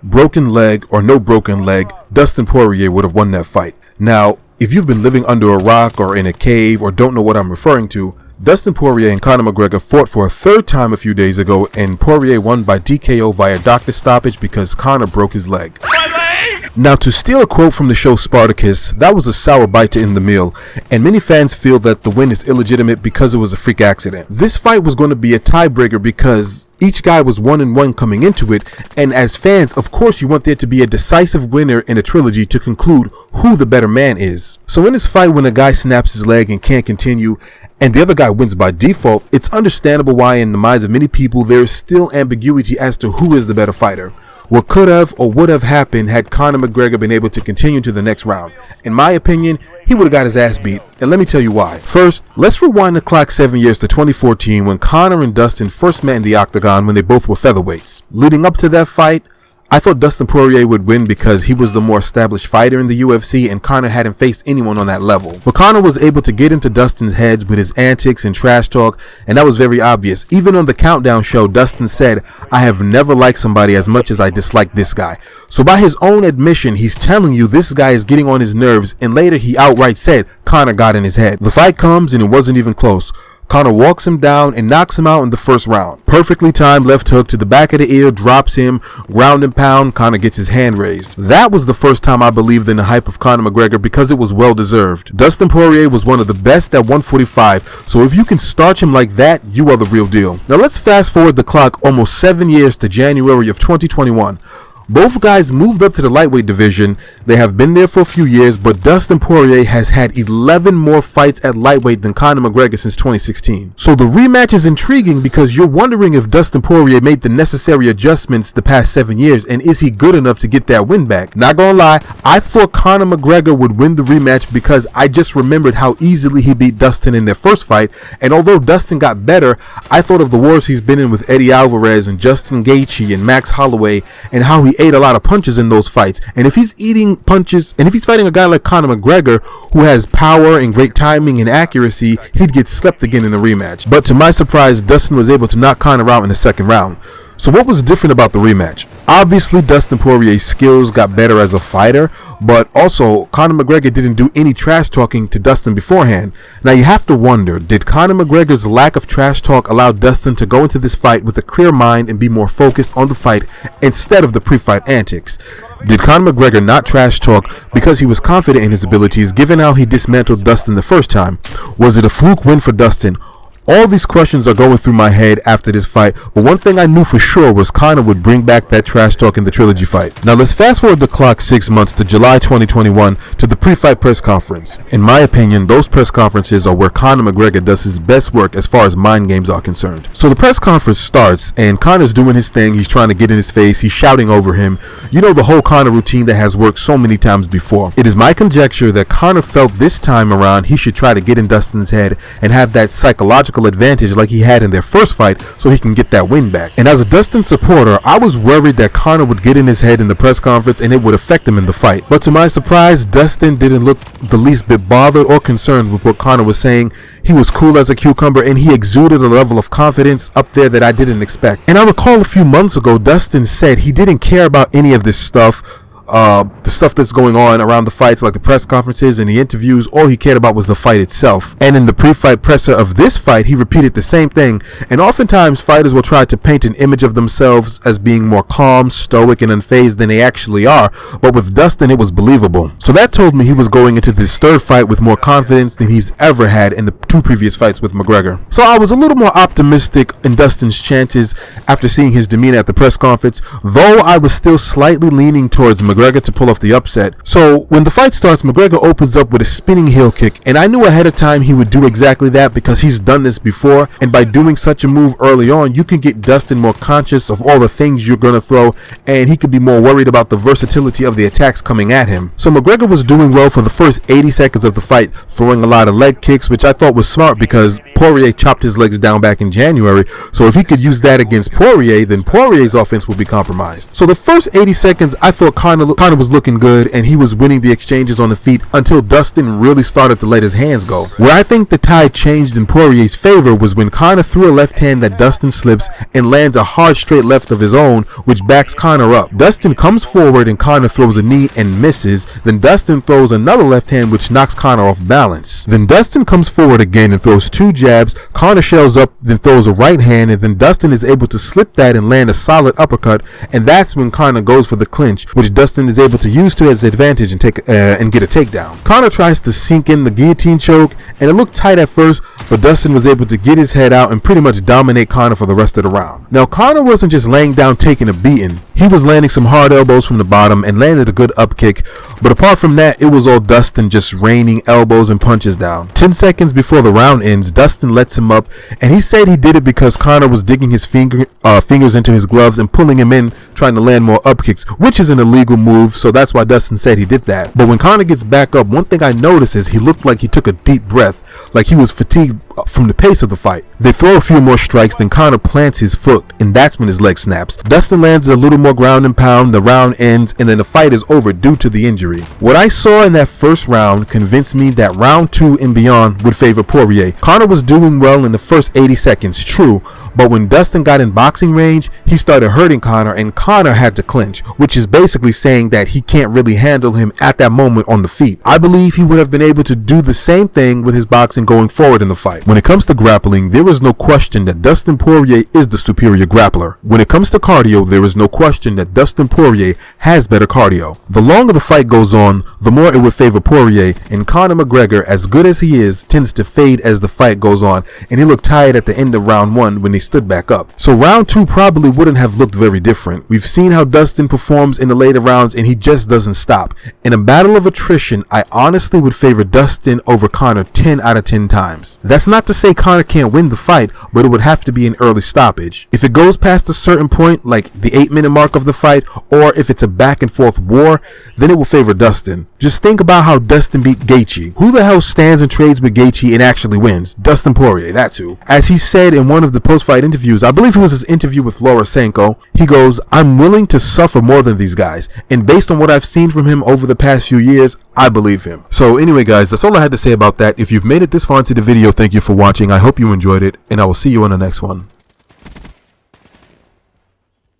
Broken leg or no broken leg, Dustin Poirier would have won that fight. Now, if you've been living under a rock or in a cave or don't know what I'm referring to, Dustin Poirier and Conor McGregor fought for a third time a few days ago, and Poirier won by TKO via doctor stoppage because Conor broke his leg. Now, to steal a quote from the show Spartacus, that was a sour bite to end the meal, and many fans feel that the win is illegitimate because it was a freak accident. This fight was going to be a tiebreaker because each guy was 1-1 coming into it, and as fans, of course, you want there to be a decisive winner in a trilogy to conclude who the better man is. So in this fight, when a guy snaps his leg and can't continue, and the other guy wins by default, it's understandable why in the minds of many people there is still ambiguity as to who is the better fighter. What could have or would have happened had Conor McGregor been able to continue to the next round? In my opinion, he would have got his ass beat, and let me tell you why. First, let's rewind the clock 7 years to 2014 when Conor and Dustin first met in the octagon when they both were featherweights. Leading up to that fight, I thought Dustin Poirier would win because he was the more established fighter in the UFC and Conor hadn't faced anyone on that level. But Conor was able to get into Dustin's head with his antics and trash talk, and that was very obvious. Even on the countdown show, Dustin said, "I have never liked somebody as much as I dislike this guy." So by his own admission, he's telling you this guy is getting on his nerves, and later he outright said Conor got in his head. The fight comes and it wasn't even close. Conor walks him down and knocks him out in the first round. Perfectly timed left hook to the back of the ear, drops him, ground and pound. Conor gets his hand raised. That was the first time I believed in the hype of Conor McGregor because it was well deserved. Dustin Poirier was one of the best at 145, so if you can starch him like that, you are the real deal. Now let's fast forward the clock almost 7 years to January of 2021. Both guys moved up to the lightweight division. They have been there for a few years, but Dustin Poirier has had 11 more fights at lightweight than Conor McGregor since 2016. So the rematch is intriguing because you're wondering if Dustin Poirier made the necessary adjustments the past 7 years, and is he good enough to get that win back? Not gonna lie, I thought Conor McGregor would win the rematch because I just remembered how easily he beat Dustin in their first fight, and although Dustin got better, I thought of the wars he's been in with Eddie Alvarez and Justin Gaethje and Max Holloway, and how he ate a lot of punches in those fights. And if he's eating punches, and if he's fighting a guy like Conor McGregor who has power and great timing and accuracy, he'd get slept again in the rematch. But to my surprise, Dustin was able to knock Conor out in the second round. So what was different about the rematch? Obviously, Dustin Poirier's skills got better as a fighter, but also Conor McGregor didn't do any trash talking to Dustin beforehand. Now you have to wonder, did Conor McGregor's lack of trash talk allow Dustin to go into this fight with a clear mind and be more focused on the fight instead of the pre-fight antics? Did Conor McGregor not trash talk because he was confident in his abilities given how he dismantled Dustin the first time? Was it a fluke win for Dustin? All these questions are going through my head after this fight, but one thing I knew for sure was Conor would bring back that trash talk in the trilogy fight. Now let's fast forward the clock 6 months to July 2021 to the pre-fight press conference. In my opinion, those press conferences are where Conor McGregor does his best work as far as mind games are concerned. So the press conference starts and Conor's doing his thing, he's trying to get in his face, he's shouting over him. You know, the whole Conor routine that has worked so many times before. It is my conjecture that Conor felt this time around he should try to get in Dustin's head and have that psychological advantage like he had in their first fight so he can get that win back. And as a Dustin supporter, I was worried that Conor would get in his head in the press conference and it would affect him in the fight. But to my surprise, Dustin didn't look the least bit bothered or concerned with what Conor was saying. He was cool as a cucumber and he exuded a level of confidence up there that I didn't expect. And I recall a few months ago, Dustin said he didn't care about any of this stuff. The stuff that's going on around the fights, like the press conferences and the interviews, all he cared about was the fight itself. And in the pre-fight presser of this fight, he repeated the same thing. And oftentimes fighters will try to paint an image of themselves as being more calm, stoic, and unfazed than they actually are. But with Dustin, it was believable. So that told me he was going into this third fight with more confidence than he's ever had in the two previous fights with McGregor. So I was a little more optimistic in Dustin's chances after seeing his demeanor at the press conference, though I was still slightly leaning towards McGregor to pull off the upset. So when the fight starts, McGregor opens up with a spinning heel kick, and I knew ahead of time he would do exactly that because he's done this before, and by doing such a move early on, you can get Dustin more conscious of all the things you're going to throw, and he could be more worried about the versatility of the attacks coming at him. So McGregor was doing well for the first 80 seconds of the fight, throwing a lot of leg kicks, which I thought was smart because Poirier chopped his legs down back in January, so if he could use that against Poirier, then Poirier's offense would be compromised. So the first 80 seconds, I thought Conor was looking good, and he was winning the exchanges on the feet until Dustin really started to let his hands go. Where I think the tide changed in Poirier's favor was when Conor threw a left hand that Dustin slips and lands a hard straight left of his own, which backs Conor up. Dustin comes forward and Conor throws a knee and misses. Then Dustin throws another left hand which knocks Conor off balance. Then Dustin comes forward again and throws 2 jabs. Conor shells up, then throws a right hand, and then Dustin is able to slip that and land a solid uppercut, and that's when Conor goes for the clinch, which Dustin is able to use to his advantage and get a takedown. Conor tries to sink in the guillotine choke, and it looked tight at first, but Dustin was able to get his head out and pretty much dominate Conor for the rest of the round. Now Conor wasn't just laying down taking a beating, he was landing some hard elbows from the bottom and landed a good up kick, but apart from that, it was all Dustin just raining elbows and punches down. 10 seconds before the round ends, Dustin lets him up, and he said he did it because Conor was digging his fingers into his gloves and pulling him in, trying to land more up kicks, which is an illegal move, so that's why Dustin said he did that. But when Conor gets back up, one thing I noticed is he looked like he took a deep breath, like he was fatigued from the pace of the fight. They throw a few more strikes, then Conor plants his foot, and that's when his leg snaps. Dustin lands a little more ground and pound, the round ends, and then the fight is over due to the injury. What I saw in that first round convinced me that round 2 and beyond would favor Poirier. Conor was doing well in the first 80 seconds, true, but when Dustin got in boxing range, he started hurting Conor, and Conor had to clinch, which is basically saying that he can't really handle him at that moment on the feet. I believe he would have been able to do the same thing with his boxing going forward in the fight. When it comes to grappling, there is no question that Dustin Poirier is the superior grappler. When it comes to cardio, there is no question that Dustin Poirier has better cardio. The longer the fight goes on, the more it would favor Poirier, and Conor McGregor, as good as he is, tends to fade as the fight goes on, and he looked tired at the end of round 1 when he stood back up. So round 2 probably wouldn't have looked very different. We've seen how Dustin performs in the later rounds, and he just doesn't stop. In a battle of attrition, I honestly would favor Dustin over Conor 10 out of 10 times. That's not to say Conor can't win the fight, but it would have to be an early stoppage. If it goes past a certain point, like the 8-minute mark of the fight, or if it's a back and forth war, then it will favor Dustin. Just think about how Dustin beat Gaethje. Who the hell stands and trades with Gaethje and actually wins? Dustin Poirier, that's who. As he said in one of the post-fight interviews, I believe it was his interview with Laura Sanko, he goes, "I'm willing to suffer more than these guys, and based on what I've seen from him over the past few years, I believe him." So anyway guys, that's all I had to say about that. If you've made it this far into the video, thank you for watching. I hope you enjoyed it, and I will see you on the next one.